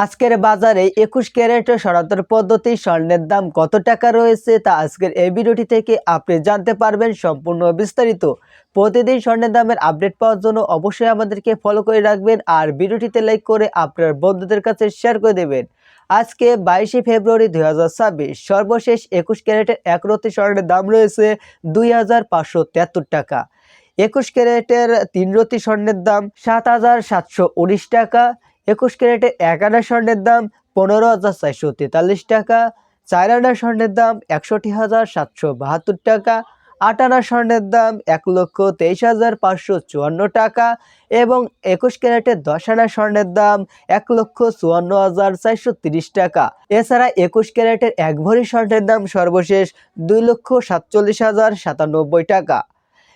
আজকের বাজারে ২১ ক্যারেটের সনাতন পদ্ধতি স্বর্ণের দাম কত টাকা রয়েছে তা আজকের এই ভিডিওটি থেকে আপনি জানতে পারবেন সম্পূর্ণ বিস্তারিত। প্রতিদিন স্বর্ণের দামের আপডেট পাওয়ার জন্য অবশ্যই আমাদেরকে ফলো করে রাখবেন আর ভিডিওটিতে লাইক করে আপনার বন্ধুদের কাছে শেয়ার করে দেবেন। আজকে 22শে ফেব্রুয়ারি ২০২৬ সর্বশেষ ২১ ক্যারেটের এক রতি স্বর্ণের দাম রয়েছে ২,৫৭৩ টাকা। ২১ ক্যারেটের ৩ রতি স্বর্ণের দাম ৭,৭১৯ টাকা। ২১ ক্যারেটে ১ আনা স্বর্ণের দাম ১৫,৪৪৩ টাকা। ৪ আনা স্বর্ণের দাম ৬১,৭৭২ টাকা। ৮ আনা স্বর্ণের দাম ১,২৩,৫৫৪ টাকা এবং ২১ ক্যারেটে ১০ আনা স্বর্ণের দাম ১,৫৪,৪৩০ টাকা। এছাড়া ২১ ক্যারেটের ১ ভরি স্বর্ণের দাম সর্বশেষ ২,৪৭,০৯৭ টাকা।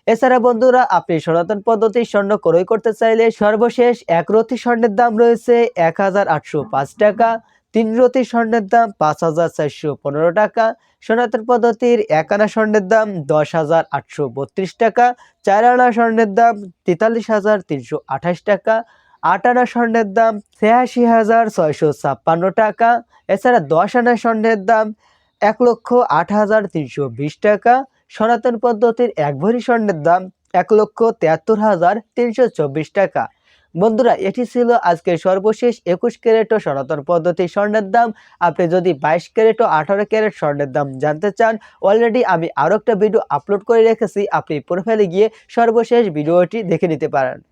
এছাড়া বন্ধুরা, আপনি সনাতন পদ্ধতির স্বর্ণ ক্রয় করতে চাইলে সর্বশেষ ১ রতি স্বর্ণের দাম রয়েছে ১,৮০৫ টাকা। ৩ রতি স্বর্ণের দাম ৫,৪১৫ টাকা। সনাতন পদ্ধতির ১ আনা স্বর্ণের দাম ১০,৮৩২ টাকা। ৪ আনা স্বর্ণের দাম ৪৩,৩২৮ টাকা। ৮ আনা স্বর্ণের দাম ৮৬,৬৫৬ টাকা। এছাড়া ১০ আনা স্বর্ণের দাম ১,০৮,৩২০ টাকা। সনাতন পদ্ধতির ১ ভরি স্বর্ণের দাম ১,৭৩,৩২৪ টাকা। বন্ধুরা, এটি ছিল আজকের সর্বশেষ ২১ ক্যারেট ও সনাতন পদ্ধতির স্বর্ণের দাম। আপনি যদি ২২ ক্যারেট ও ১৮ ক্যারেট স্বর্ণের দাম জানতে চান, অলরেডি আমি আরও একটা ভিডিও আপলোড করে রেখেছি, আপনি প্রোফাইলে গিয়ে সর্বশেষ ভিডিওটি দেখে নিতে পারেন।